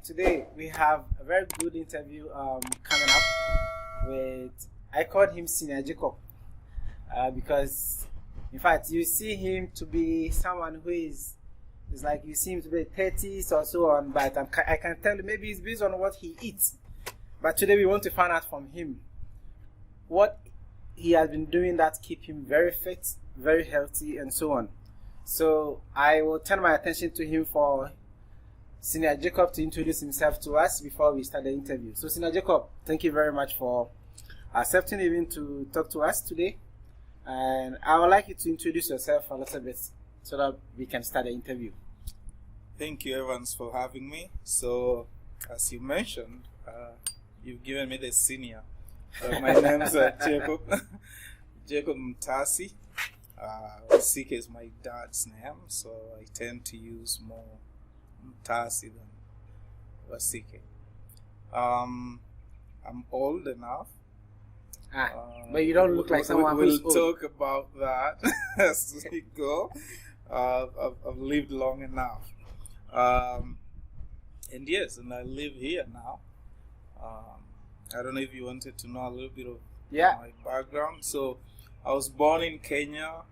today we have a very good interview coming up with, I called him Senior Jacob because, in fact, you see him to be someone who is like you see him to be 30s or so on, but I can tell you maybe it's based on what he eats. But today we want to find out from him what he has been doing that keep him very fit, very healthy, and so on. So I will turn my attention to him for Senior Jacob to introduce himself to us before we start the interview. So Senior Jacob, thank you very much for accepting even to talk to us today. And I would like you to introduce yourself a little bit so that we can start the interview. Thank you, Evans, for having me. So, as you mentioned, you've given me the senior. My name's Jacob. Jacob Mtasi. Wasike is my dad's name, so I tend to use more Mtasi than Wasike. I'm old enough. But you don't look like someone who's old. We'll talk about that as we go. I've lived long enough. And yes, and I live here now. I don't know if you wanted to know a little bit of my background. So I was born in Kenya,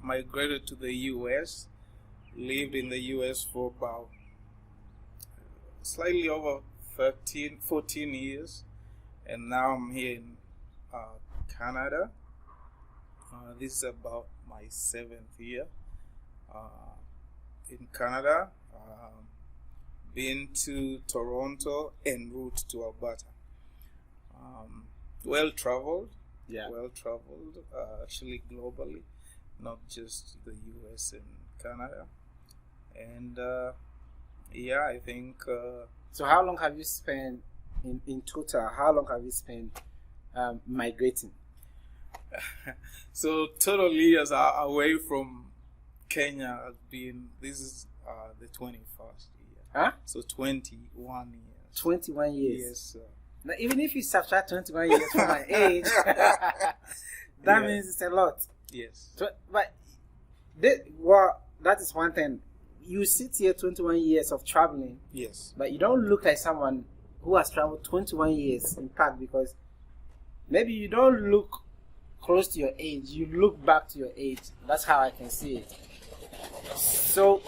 migrated to the US, lived in the US for about slightly over 14 years. And now I'm here in Canada. This is about my 7th year in Canada. Been to Toronto en route to Alberta. Well traveled. Actually globally, not just the US and Canada. And I think. So how long have you spent in total? How long have you spent migrating? So total years away from Kenya has been, this is the 21st year. Huh? So 21 years. 21 years? Yes, sir. Now, even if you subtract 21 years from my age, that means it's a lot. Yes. So, but that is one thing. You sit here 21 years of traveling. Yes. But you don't look like someone who has traveled 21 years, in fact, because maybe you don't look close to your age, you look back to your age. That's how I can see it. So,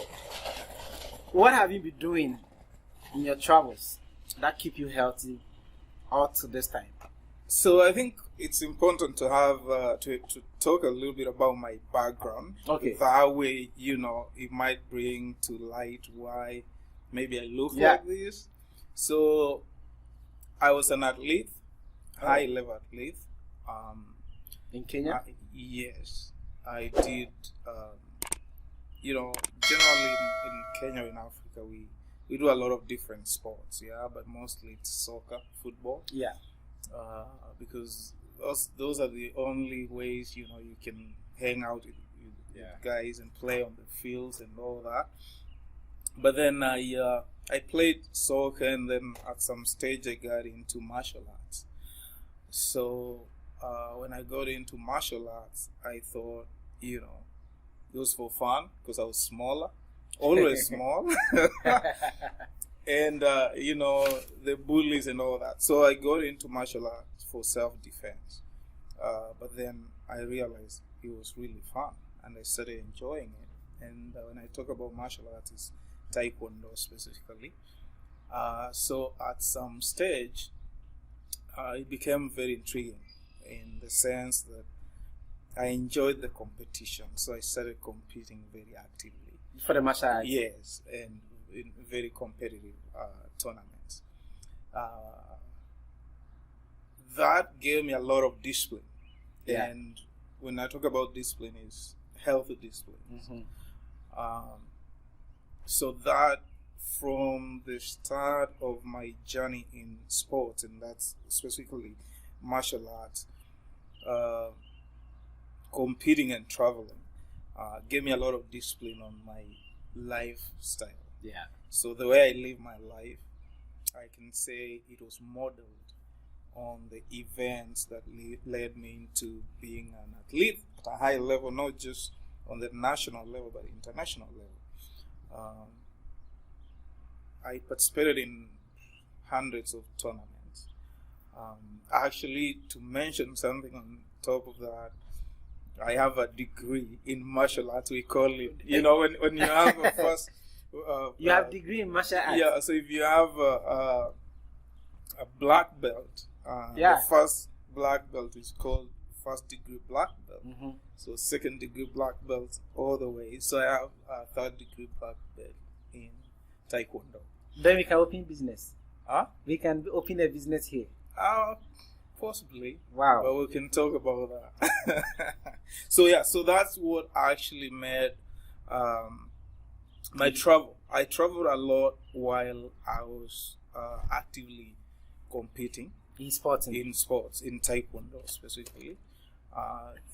what have you been doing in your travels that keep you healthy out to this time? So, I think it's important to have, to talk a little bit about my background. Okay. That way, it might bring to light why maybe I look like this. So, I was an athlete, high-level athlete. In Kenya? Yes. I did, generally in Kenya, in Africa, we do a lot of different sports, but mostly it's soccer, football. Yeah. Because those are the only ways, you can hang out with guys and play on the fields and all that. But then I played soccer, and then at some stage I got into martial arts. So when I got into martial arts, I thought, it was for fun because I was smaller, always small. And, the bullies and all that. So I got into martial arts for self-defense. But then I realized it was really fun, and I started enjoying it. And when I talk about martial arts, it's Taekwondo specifically. So at some stage, it became very intriguing in the sense that I enjoyed the competition. So I started competing very actively. For the martial arts? Yes, and in very competitive tournaments. That gave me a lot of discipline. Yeah. And when I talk about discipline, it's healthy discipline. Mm-hmm. So that from the start of my journey in sports, and that's specifically martial arts, competing and traveling, gave me a lot of discipline on my lifestyle. Yeah. So the way I live my life, I can say it was modeled on the events that led me into being an athlete at a high level, not just on the national level, but international level. I participated in hundreds of tournaments. Actually, to mention something on top of that, I have a degree in martial arts. We call it, when you have a first. You have degree in martial arts. Yeah. So if you have a black belt, the first black belt is called first degree black belt. Mm-hmm. So second degree black belt all the way. So I have a third degree black belt in Taekwondo. Then we can open business. Huh? We can open a business here. Possibly. Wow. But we can talk about that. So that's what actually made my travel. I traveled a lot while I was actively competing in sports, in Taekwondo specifically,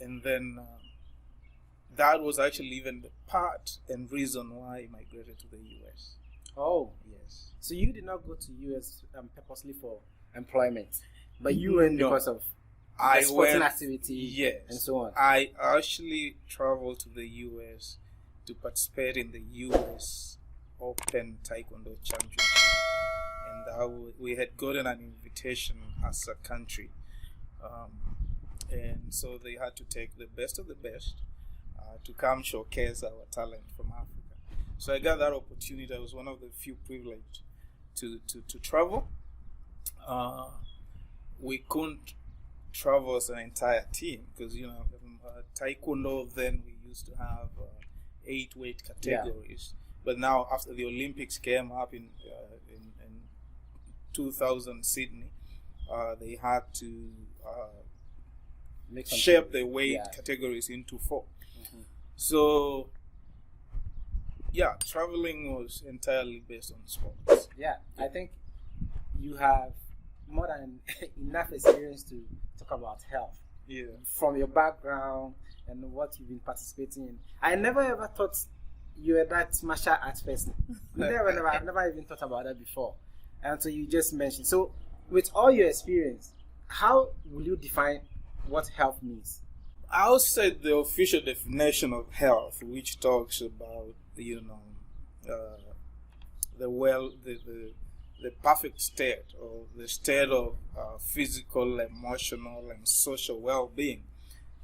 and then that was actually even the part and reason why I migrated to the US. Oh, yes. So you did not go to US purposely for employment, but you went because of sporting activity, yes, and so on. I actually traveled to the US to participate in the US Open Taekwondo Championship, and we had gotten an invitation as a country, and so they had to take the best of the best to come showcase our talent from Africa. So I got that opportunity. I was one of the few privileged to travel. We couldn't travel as an entire team because Taekwondo then we used to have 8 weight categories, but now after the Olympics came up in 2000 Sydney, they had to shape the weight categories into 4. Mm-hmm. So traveling was entirely based on sports. Yeah, I think you have more than enough experience to talk about health. Yeah. From your background and what you've been participating in. I never ever thought you were that martial arts person. I've never even thought about that before. And so you just mentioned. So with all your experience, how will you define what health means? I would say the official definition of health, which talks about the perfect state, or the state of physical, emotional, and social well-being.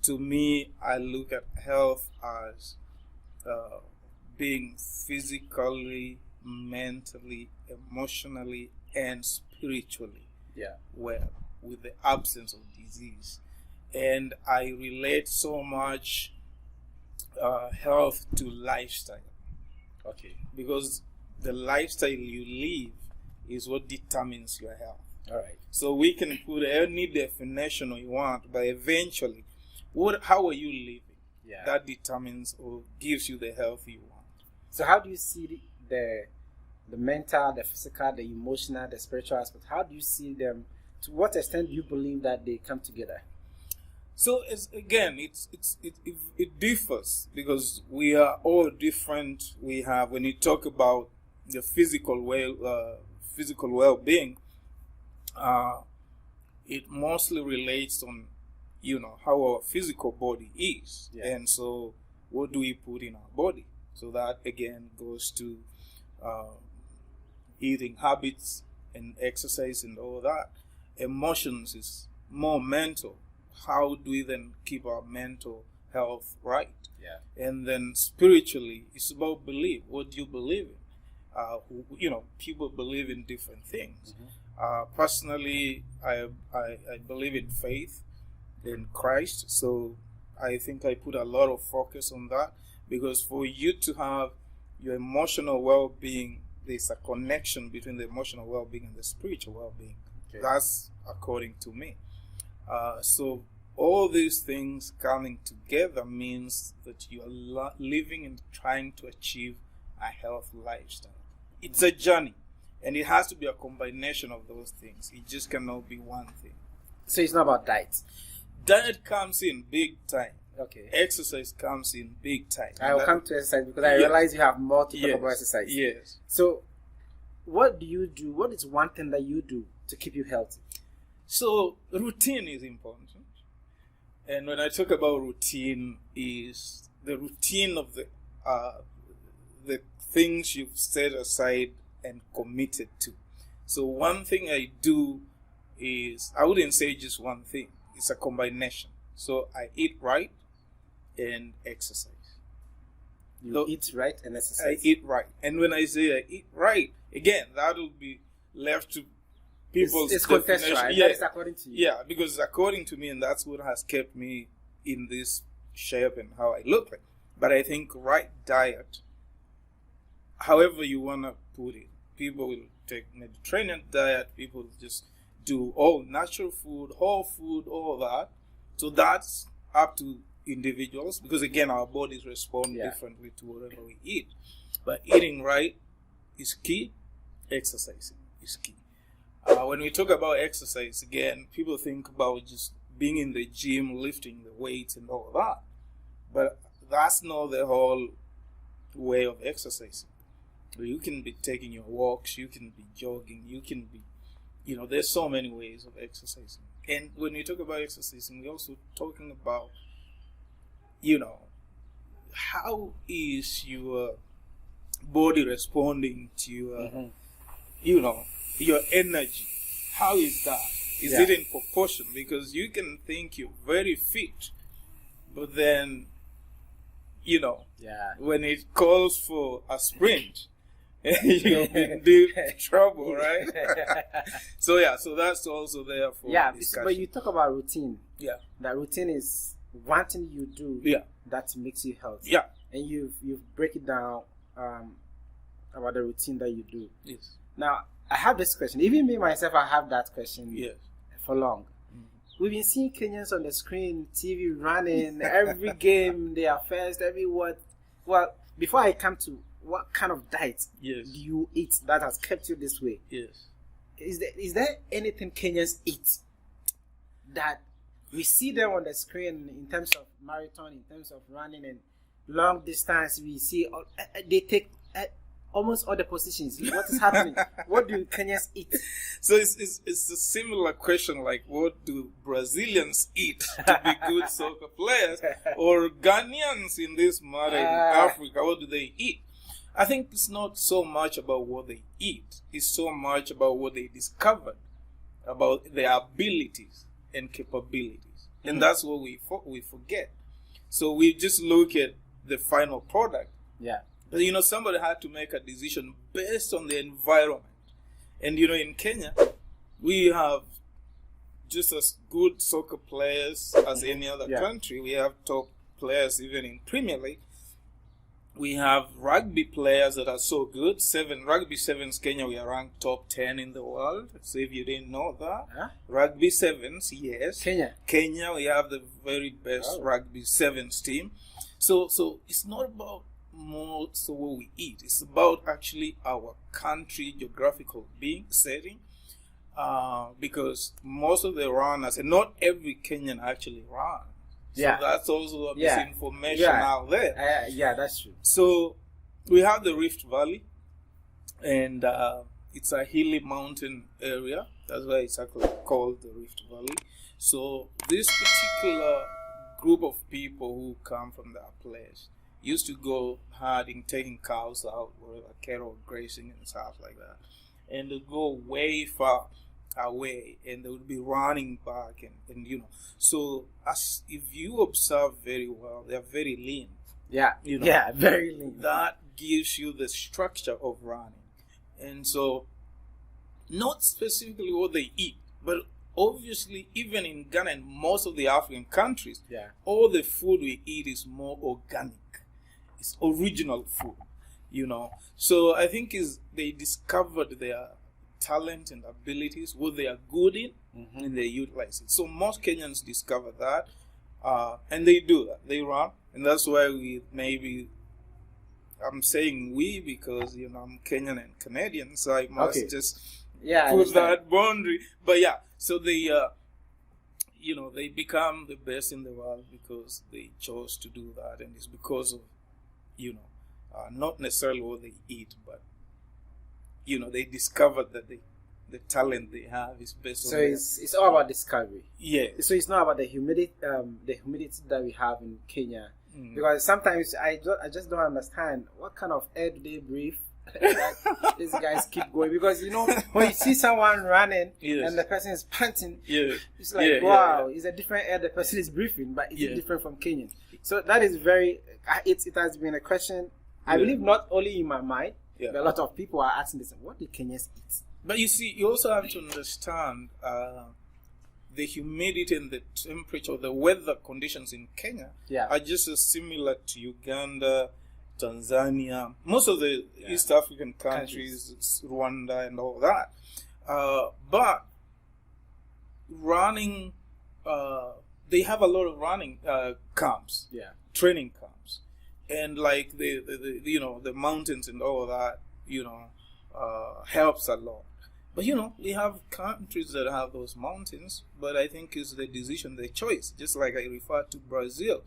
To me, I look at health as being physically, mentally, emotionally, and spiritually well, with the absence of disease. And I relate so much health to lifestyle. Okay. Because the lifestyle you live is what determines your health. All right. So we can put any definition we want, but eventually, how are you living? Yeah. That determines or gives you the health you want. So how do you see the mental, the physical, the emotional, the spiritual aspect? How do you see them? To what extent do you believe that they come together? So it differs because we are all different. We have, when you talk about the physical well-being, it mostly relates on how our physical body is, and so what do we put in our body? So that again goes to eating habits and exercise and all that. Emotions is more mental. How do we then keep our mental health right? Yeah. And then spiritually, it's about belief. What do you believe in? People believe in different things. Mm-hmm. Personally, I believe in faith in Christ. So I think I put a lot of focus on that, because for you to have your emotional well-being, there's a connection between the emotional well-being and the spiritual well-being. Okay. That's according to me. So all these things coming together means that you are living and trying to achieve a healthy lifestyle. It's a journey, and it has to be a combination of those things. It just cannot be one thing. So it's not about diet? Diet comes in big time. Okay. Exercise comes in big time. I will come to exercise because I realize you have more to talk about exercise. Yes. So what do you do? What is one thing that you do to keep you healthy? So routine is important. And when I talk about routine, is the routine of the things you've set aside and committed to. So one thing I do is, I wouldn't say just one thing. It's a combination. So I eat right and exercise. You eat right and exercise. I eat right. And when I say I eat right, again, that will be left to people's it's definition. contextual, right? Yeah. That is according to you. Yeah, because according to me, and that's what has kept me in this shape and how I look like. But I think right diet, however you want to put it, people will take Mediterranean diet, people will just do all natural food, whole food, all that. So that's up to individuals, because again, our bodies respond differently to whatever we eat. But eating right is key. Exercising is key. When we talk about exercise, again, people think about just being in the gym, lifting the weights and all that. But that's not the whole way of exercising. You can be taking your walks, you can be jogging, you can be, there's so many ways of exercising. And when we talk about exercising, we're also talking about, how is your body responding to your, your energy? How is that? Is it in proportion? Because you can think you're very fit, but then, when it calls for a sprint, you're in deep trouble, right? So that's also there for discussion. But you talk about routine. Yeah. That routine is one thing you do that makes you healthy. Yeah. And you break it down about the routine that you do. Yes. Now, I have this question. Even me, myself, I have that question for long. Mm-hmm. We've been seeing Kenyans on the screen, TV running, every game, they are first, every what. Well, before I come to what kind of diet do you eat that has kept you this way? Yes. Is there anything Kenyans eat that we see them on the screen in terms of marathon, in terms of running and long distance? We see they take almost all the positions. What is happening? What do Kenyans eat? So it's a similar question like, what do Brazilians eat to be good soccer players? Or Ghanaians in this matter in Africa, what do they eat? I think it's not so much about what they eat. It's so much about what they discovered, about their abilities and capabilities. And that's what we forget. So we just look at the final product. Yeah. But, somebody had to make a decision based on the environment. And, in Kenya, we have just as good soccer players as any other country. We have top players even in Premier League. We have rugby players that are so good. Rugby sevens, Kenya, we are ranked top 10 in the world. So if you didn't know that. Huh? Rugby sevens, yes. Kenya, we have the very best rugby sevens team. So it's not about more so what we eat. It's about actually our country geographical setting. Because most of the runners, and not every Kenyan actually runs. So that's also a misinformation out there. That's true. So we have the Rift Valley, and it's a hilly mountain area. That's why it's actually called the Rift Valley. So this particular group of people who come from that place used to go herding, taking cows out, wherever, cattle grazing and stuff like that. And they go way far away, and they would be running back, and so as if you observe very well, they are very lean. Very lean. That gives you the structure of running. And so not specifically what they eat, but obviously even in Ghana and most of the African countries, all the food we eat is more organic. It's original food, so I think they discovered their talent and abilities, what they are good in, and they utilize it. So most Kenyans discover that, and they do that. They run, and that's why I'm saying we because I'm Kenyan and Canadian, so I must just put that boundary. But so they they become the best in the world because they chose to do that, and it's because of not necessarily what they eat, but they discovered that the talent they have is based on. So it's all about discovery. Yeah. So it's not about the humidity that we have in Kenya, because sometimes I just don't understand what kind of air do they breathe. Like, these guys keep going because when you see someone running Yes. and the person is panting, Yeah. it's like wow, it's a different air the person is breathing, but it's different from Kenyan. So that is very. It has been a question. I believe not only in my mind, but a lot of people are asking this: what do Kenyans eat? But you see, you also have to understand the humidity and the temperature, the weather conditions in Kenya are just as similar to Uganda, Tanzania, most of the East African countries, Rwanda, and all that. But running, they have a lot of running camps, training camps, and like the mountains and all that, helps a lot. But we have countries that have those mountains, but I think it's the decision, the choice. Just like I referred to Brazil,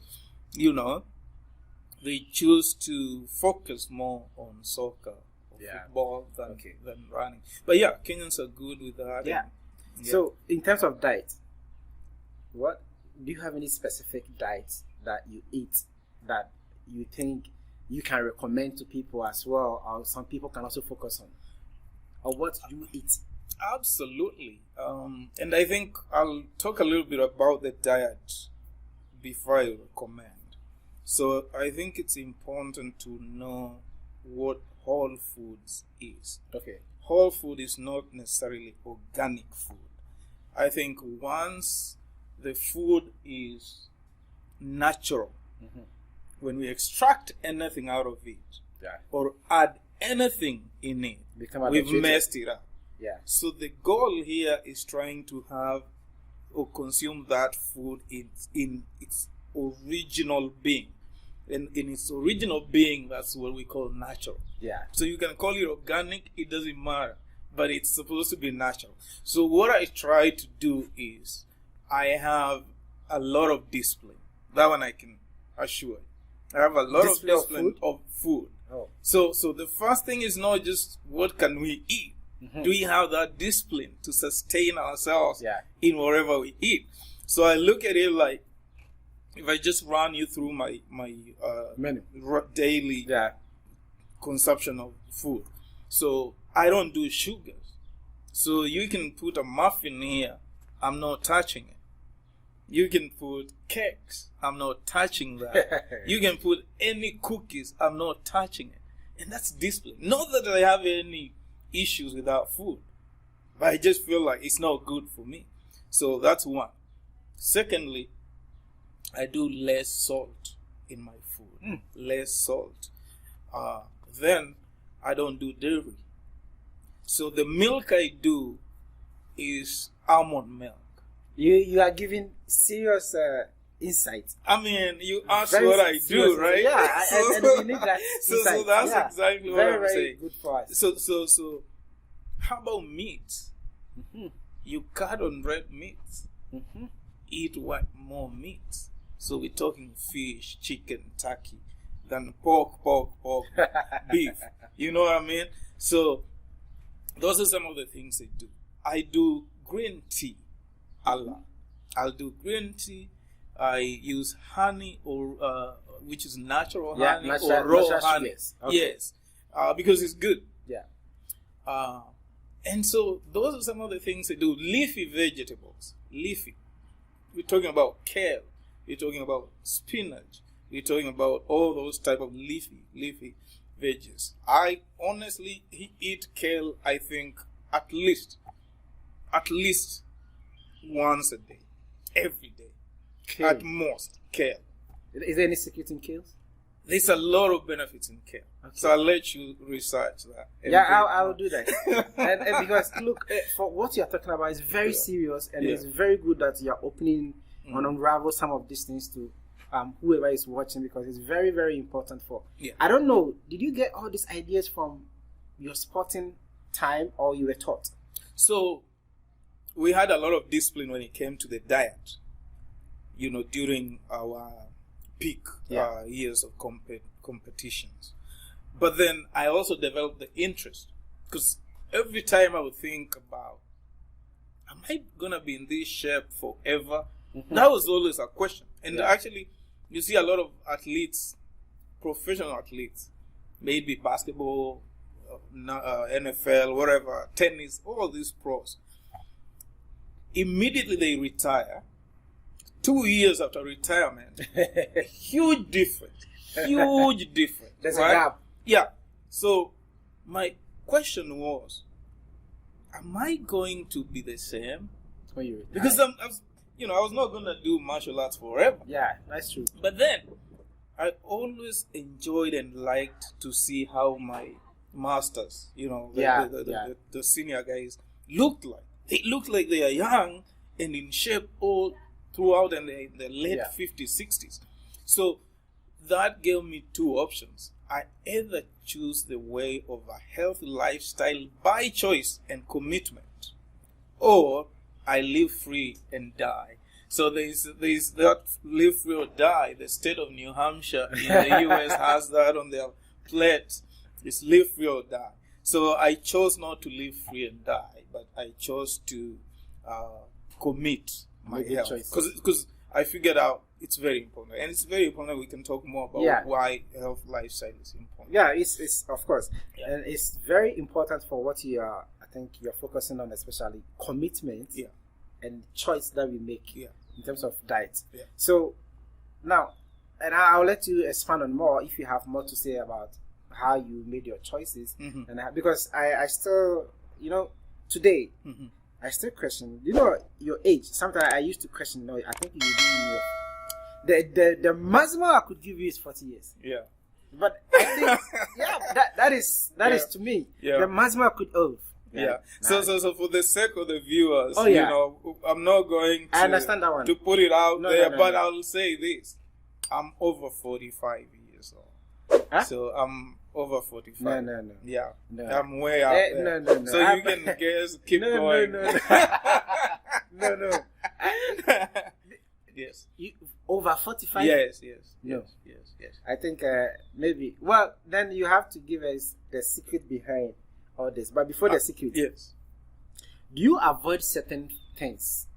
they choose to focus more on soccer or football than running. But Kenyans are good with that. Yeah. So in terms of diet, what do you have any specific diets that you eat that you think you can recommend to people as well, or some people can also focus on? Or what do you eat? Absolutely. And I think I'll talk a little bit about the diet before I recommend. So I think it's important to know what whole foods is. Okay. Whole food is not necessarily organic food. I think once the food is natural, when we extract anything out of it or add anything in it, we've messed it up. Yeah. So the goal here is trying to have or consume that food in its original being. And in its original being, that's what we call natural. Yeah. So you can call it organic, it doesn't matter. But it's supposed to be natural. So what I try to do is I have a lot of discipline. That one I can assure you. I have a lot of discipline of food. Oh. So the first thing is not just what can we eat. Do we have that discipline to sustain ourselves in whatever we eat? So I look at it like, if I just run you through my menu, daily consumption of food. So I don't do sugars. So you can put a muffin here, I'm not touching it. You can put cakes, I'm not touching that. You can put any cookies, I'm not touching it. And that's discipline. Not that I have any issues with that food, but I just feel like it's not good for me. So that's one. Secondly, I do less salt in my food. Less salt. Then I don't do dairy. So the milk I do is almond milk. You are giving serious insight. I mean, you ask what I do, right? Yeah, and you need that insight. So that's exactly what I'm saying. Very good for us. So how about meat? You cut on red meat. Eat what more meat? So we're talking fish, chicken, turkey, than pork, beef. You know what I mean? So those are some of the things I do. I do green tea a lot. I'll do green tea. I use honey or which is natural honey or raw honey. Okay. Yes, because it's good. Yeah. And so those are some of the things I do. Leafy vegetables. Leafy. We're talking about kale. We're talking about spinach. We're talking about all those type of leafy veggies. I honestly eat kale, I think, at least once a day. Every day. Kale. At most, kale. Is there any secret in kale? There's a lot of benefits in kale. Okay. So I'll let you research that. I will do that. and because, look, for what you're talking about is very serious, and it's very good that you're opening and unravel some of these things to whoever is watching, because it's very, very important for... I don't know, did you get all these ideas from your sporting time, or you were taught? So we had a lot of discipline when it came to the diet, during our peak years of competitions. But then I also developed the interest, because every time I would think about, am I going to be in this shape forever? That was always a question. And actually, you see a lot of athletes, professional athletes, maybe basketball, NFL, whatever, tennis, all these pros. Immediately they retire. 2 years after retirement, huge difference. Huge difference. There's right? a gap. Yeah. So my question was, am I going to be the same? When you retire. Because I was not going to do martial arts forever. Yeah, that's true. But then, I always enjoyed and liked to see how my masters, the senior guys, looked like. They looked like they are young and in shape all throughout in the late 50s, 60s. So that gave me two options. I either choose the way of a healthy lifestyle by choice and commitment, or I live free and die. So there's that live free or die. The state of New Hampshire in the US has that on their plate. It's live free or die. So I chose not to live free and die, but I chose to commit my health. Because I figured out it's very important. And it's very important. We can talk more about why health lifestyle is important. Yeah, it's of course. Yeah. And it's very important for what I think you're focusing on, especially commitment and choice that we make in terms of diet. Yeah. So now, and I'll let you expand on more if you have more to say about how you made your choices. Mm-hmm. And because I still, today, I still question, your age. Sometimes I used to question, I think you the maximum I could give you is 40 years. Yeah. But I think, that is to me, the maximum I could owe. Yeah. So for the sake of the viewers, I'm not going to, I understand that one. to put it out there, but I'll say this. I'm over 45 years old. Huh? So I'm over 45. No. Yeah. No. I'm way out there. No. So you can guess, keep going. No. Yes. Over 45? Yes. I think maybe. Well, then you have to give us the secret behind all this. But before the secret, yes. Do you avoid certain things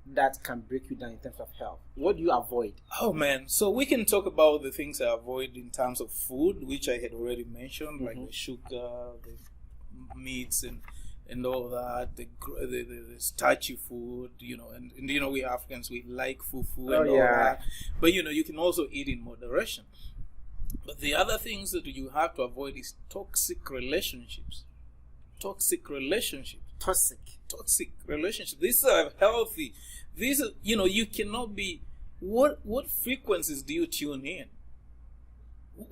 that can break you down in terms of health? What do you avoid? Oh man, so we can talk about the things I avoid in terms of food, which I had already mentioned, like the sugar, the meats, and all that, the starchy food, and we Africans, we like fufu and all that. But you can also eat in moderation. But the other things that you have to avoid is toxic relationships. Toxic relationships. These are healthy. These are, you cannot be. What frequencies do you tune in?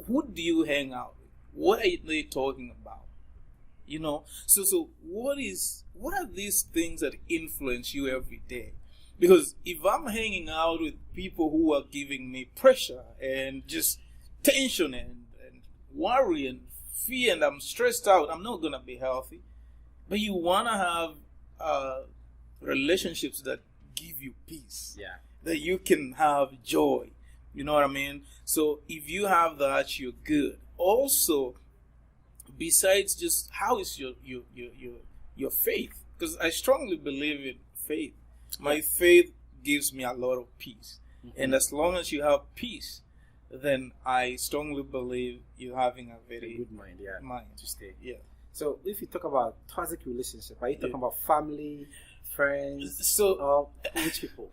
Who do you hang out with? What are they talking about? So what are these things that influence you every day? Because if I'm hanging out with people who are giving me pressure and just tension and worry and fear, and I'm stressed out, I'm not gonna be healthy. But you wanna have relationships that give you peace, that you can have joy. You know what I mean? So if you have that, you're good. Also, besides just how is your faith? Because I strongly believe in faith. My faith gives me a lot of peace, and as long as you have peace, then I strongly believe you're having a very good mind to stay. Yeah. So if you talk about toxic relationship, are you talking about family, friends, or which people?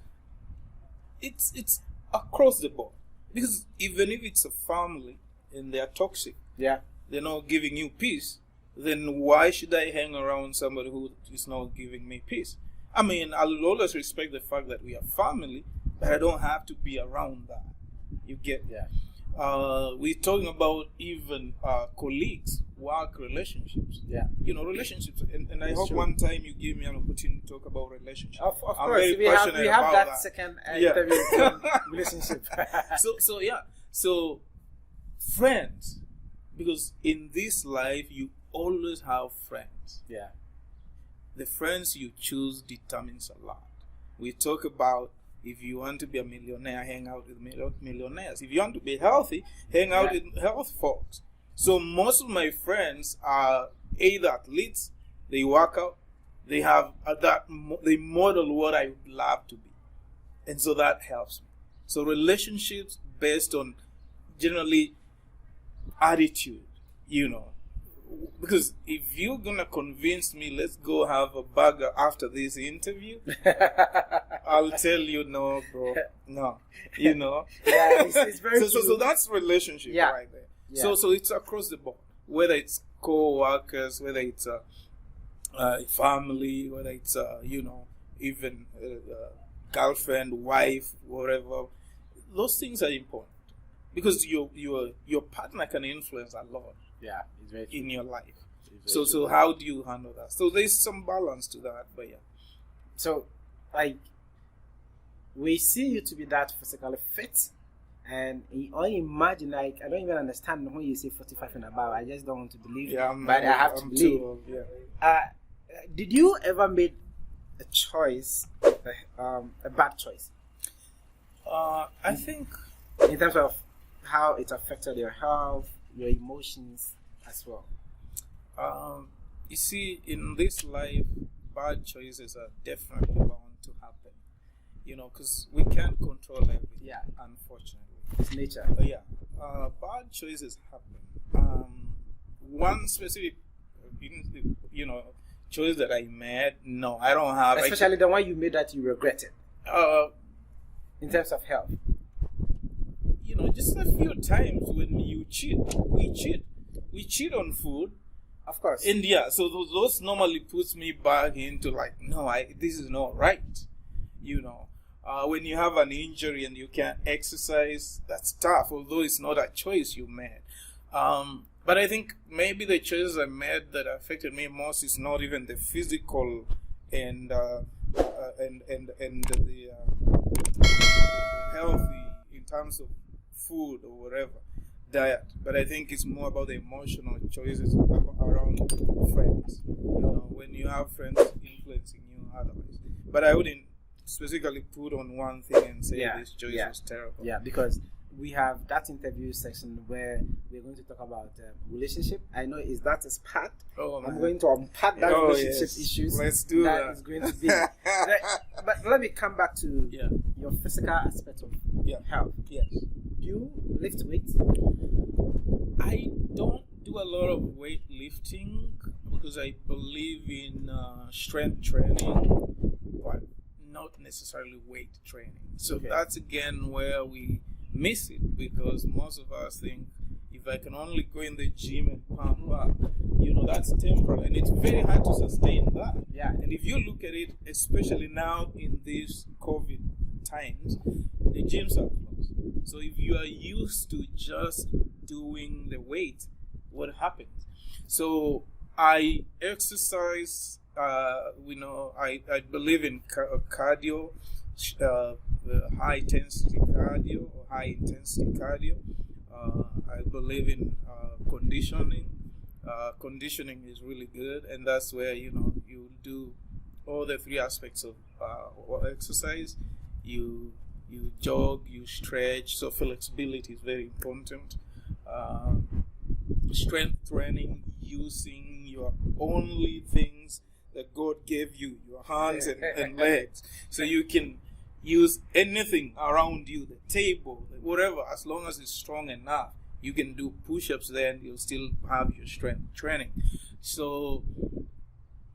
It's across the board. Because even if it's a family and they're toxic, they're not giving you peace, then why should I hang around somebody who is not giving me peace? I mean, I'll always respect the fact that we are family, but I don't have to be around that. You get we're talking about even colleagues, work relationships. Relationships. And I hope one time you give me an opportunity to talk about relationships. Of course, we have that second interview on relationship. So friends, because in this life you always have friends. Yeah. The friends you choose determines a lot. We talk about, if you want to be a millionaire, hang out with millionaires. If you want to be healthy, hang out with health folks. So most of my friends are either athletes, they work out, they have they model what I would love to be. And so that helps me. So relationships based on generally attitude, because if you're gonna convince me, let's go have a burger after this interview, I'll tell you no, bro, no, you know. Yeah, it's very so, true. so that's relationship Yeah. right there. Yeah. So it's across the board, whether it's co-workers, whether it's family, whether it's even girlfriend, wife, whatever. Those things are important because your partner can influence a lot Yeah, it's very true. in your life. It's very So how do you handle that? So there's some balance to that, but yeah. So, like, we see you to be that physically fit, and I imagine, like, I don't even understand when you say 45 and above. I just don't want to believe. Yeah, but I have to I'm believe. too old, yeah. Did you ever make a choice, a bad choice, I think in terms of how it affected your health, your emotions as well? you see, in this life, bad choices are definitely bound to happen. Because we can't control everything. Yeah. Unfortunately. It's nature. Yeah. Bad choices happen. One specific, choice that I made. No, I don't have. Especially the one you made that you regretted. In terms of health. Just a few times when we cheat on food. Of course. And yeah, so those normally puts me back into like, no, this is not right. When you have an injury and you can't exercise, that's tough, although it's not a choice you made. But I think maybe the choices I made that affected me most is not even the physical and the healthy in terms of food or whatever, diet, but I think it's more about the emotional choices around friends. When you have friends influencing you otherwise. But I wouldn't specifically put on one thing and say this choice was terrible. Yeah, because we have that interview section where we're going to talk about relationship. I know is that is part. I'm going to unpack that relationship issues. Let's do that. That is going to be. But let me come back to your physical aspect of health. Yes. Do you lift weights? I don't do a lot of weightlifting because I believe in strength training, but not necessarily weight training. So that's again where we miss it, because most of us think if I can only go in the gym and pump up, that's temporal, and it's very hard to sustain that. Yeah. And if you look at it, especially now in these COVID times, the gyms are closed. So if you are used to just doing the weight, what happens? So I exercise. I believe in cardio, high intensity cardio or high intensity cardio. I believe in conditioning. Conditioning is really good, and that's where you do all the three aspects of exercise. You jog, you stretch. So flexibility is very important. Strength training, using your only things that God gave you, your hands and legs, so you can use anything around you, the table, whatever, as long as it's strong enough. You can do push-ups there and you'll still have your strength training. So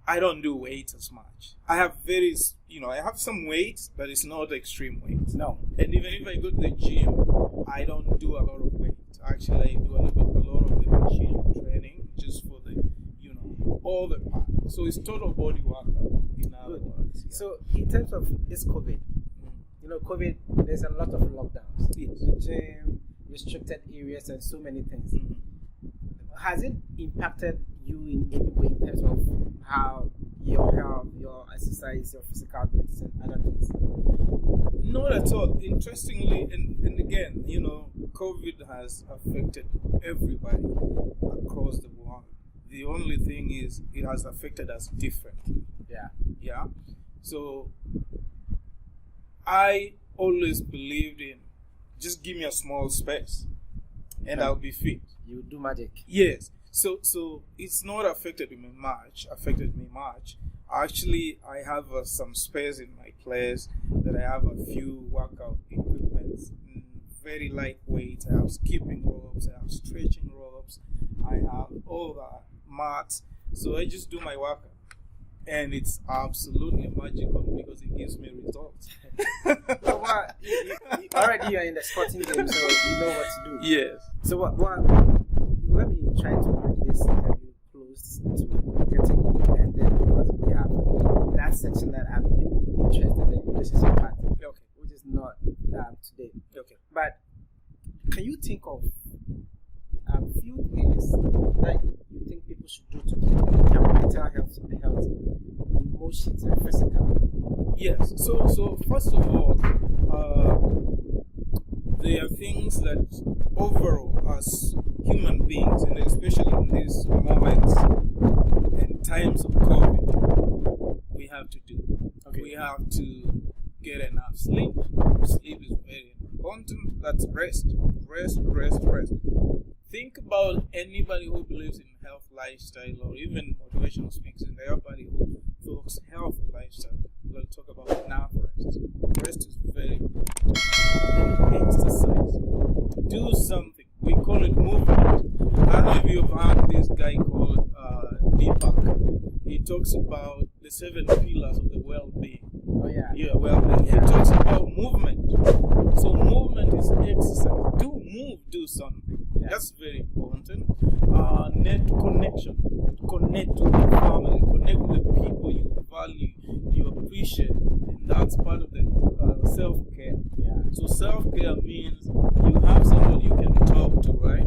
I don't do weights as much. I have I have some weights, but it's not extreme weights. No. And even if I go to the gym, I don't do a lot of weight. Actually, I do a lot of the machine training just for the, all the parts. So it's total body workout, in other words. Yeah. So in terms of this COVID, COVID, there's a lot of lockdowns. Yes. The gym, restricted areas, and so many things. Mm-hmm. Has it impacted you in any way in terms of how your health, your exercise, your physical abilities, and other things? Not at all. Interestingly, and again, COVID has affected everybody across the world. The only thing is it has affected us differently. Yeah. So I always believed in just give me a small space and I'll be fit. You do magic. Yes. So it's not affected me much. Actually, I have some space in my place that I have a few workout equipments, very lightweight. I have skipping ropes, I have stretching ropes, I have all that. maths. So I just do my workout. And it's absolutely magical because it gives me results. So what? Already you're in the sporting game, so you know what to do. Yes. So what? Let me try to bring this interview close to getting, and then because we have that section that I'm interested in, which is part, Okay. which is not today. Okay. But can you think of few things that you think people should do to keep their mental health healthy, emotions and physical? Yes. So first of all, there are things that overall, as human beings, and especially in these moments and times of COVID, we have to do. Okay. We have to get enough sleep. Sleep is very important. That's rest. Rest. Think about anybody who believes in health lifestyle or even motivational speakers, and everybody who talks health lifestyle. We'll talk about enough rest. Rest is very important. And exercise. Do something. We call it movement. I don't know if you've heard this guy called Deepak. He talks about the 7 pillars of the well-being. Oh yeah. Yeah, well-being. He talks about movement. So movement is exercise. Do something. Yeah. That's very important. Net connection. Connect to the family. Connect with the people you value, you appreciate, and that's part of the self-care. Yeah. So self-care means you have somebody you can talk to, right?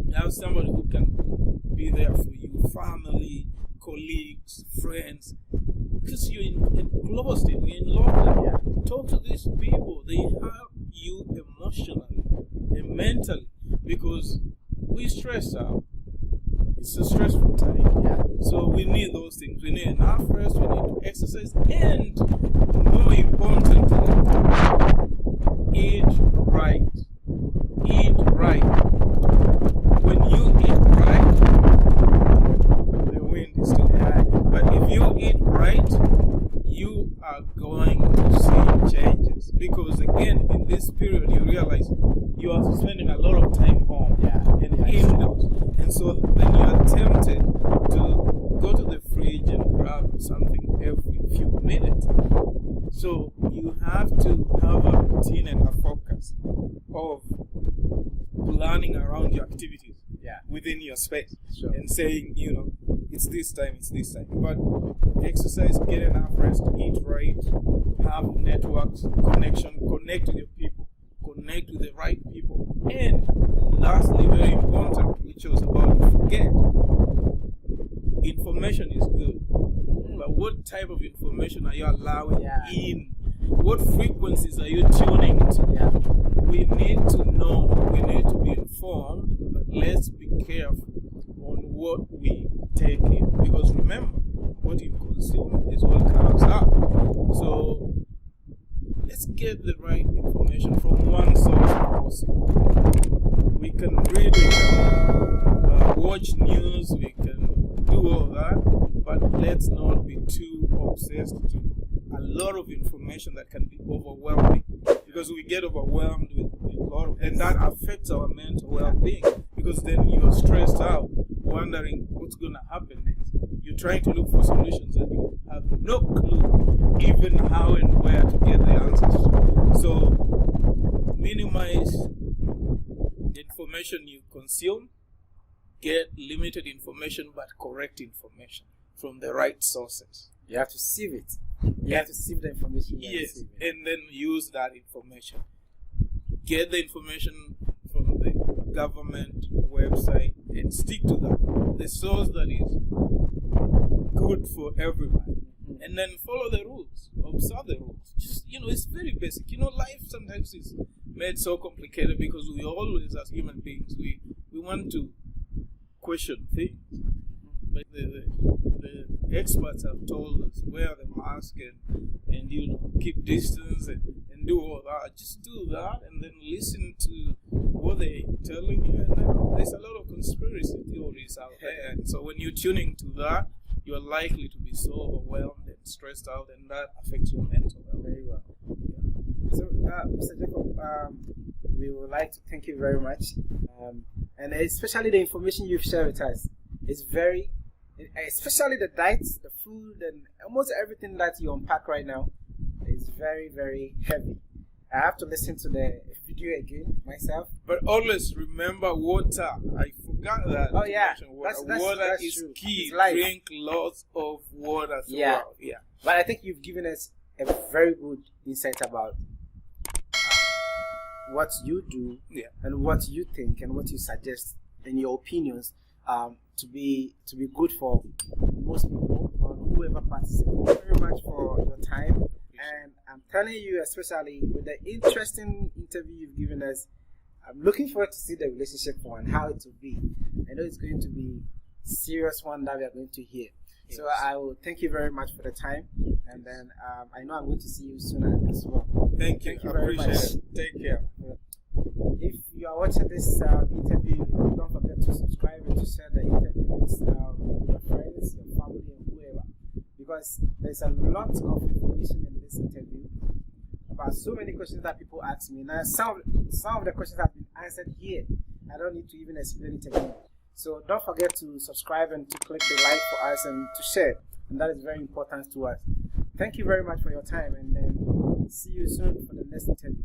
You have somebody who can be there for you, family, colleagues, friends, because you're enclosed in, you're in lockdown. Yeah. Talk to these people. They help you emotionally and mentally because we stress out. It's a stressful time. Yeah. So we need those things. We need enough rest, we need to exercise, and more importantly, eat right. Eat right. When you eat right, the wind is still high. But if you eat right, you are going to see changes. Because again, in this period, you realize you are spending a lot of time home and indoors. And so then you are tempted to go to the fridge and grab something every few minutes. So you have to have a routine and a focus of planning around your activities within your space. Sure. And saying, it's this time. But exercise, get enough rest, eat right, have networks, connection, connect with your people, connect with the right people. And lastly, very important, which was about to forget, information is good. But what type of information are you allowing in? What frequencies are you tuning to? Yeah. We need to know, we need to be informed, but let's be careful on what we take in. Because remember, what you consume is what comes up. So let's get the right information from one source if possible. We can read, we can watch news, we can do all that, but let's not be too obsessed to a lot of information that can be overwhelming, because we get overwhelmed with a lot of, and that affects our mental well-being, because then you're stressed out, wondering what's going to happen next. You're trying to look for solutions and you have no clue even how and where to get the answers to. So minimize the information you consume, get limited information but correct information from the right sources. You have to sieve it. You have to sieve the information. Yes, and then use that information. Get the information from the government website and stick to that. The source that is good for everybody. And then follow the rules. Observe the rules. Just, it's very basic. Life sometimes is made so complicated because we always, as human beings, we want to question things. But the experts have told us, wear the mask and keep distance and do all that. Just do that and then listen to what they're telling you. And then there's a lot of conspiracy theories out there. And so when you're tuning to that, you're likely to be so overwhelmed and stressed out, and that affects your mental health. Very well. Yeah. So, Mr. Jacob, we would like to thank you very much, and especially the information you've shared with us. It's very, especially the diets, the food, and almost everything that you unpack right now is very, very heavy. I have to listen to the video again myself. But always remember water. I forgot that. Oh, to yeah. mention water. That's Water is true. key. It's life. Drink lots of water Yeah. throughout. Yeah. But I think you've given us a very good insight about what you do, Yeah. and what you think and what you suggest and your opinions to be good for most people or whoever participates. Thank you very much for your time. And I'm telling you, especially with the interesting interview you've given us, I'm looking forward to see the relationship and how it will be. I know it's going to be a serious one that we are going to hear. Yes. So I will thank you very much for the time. And then I know I'm going to see you soon as well. Thank you. Thank you I very appreciate much. it. Take care. If you are watching this interview, don't forget to subscribe and to share the interview with your friends, your family, and whoever. Because there's a lot of information in this interview about so many questions that people ask me. Now, some of the questions have been answered here. I don't need to even explain it again. So don't forget to subscribe and to click the like for us and to share. And that is very important to us. Thank you very much for your time, and then see you soon for the next interview.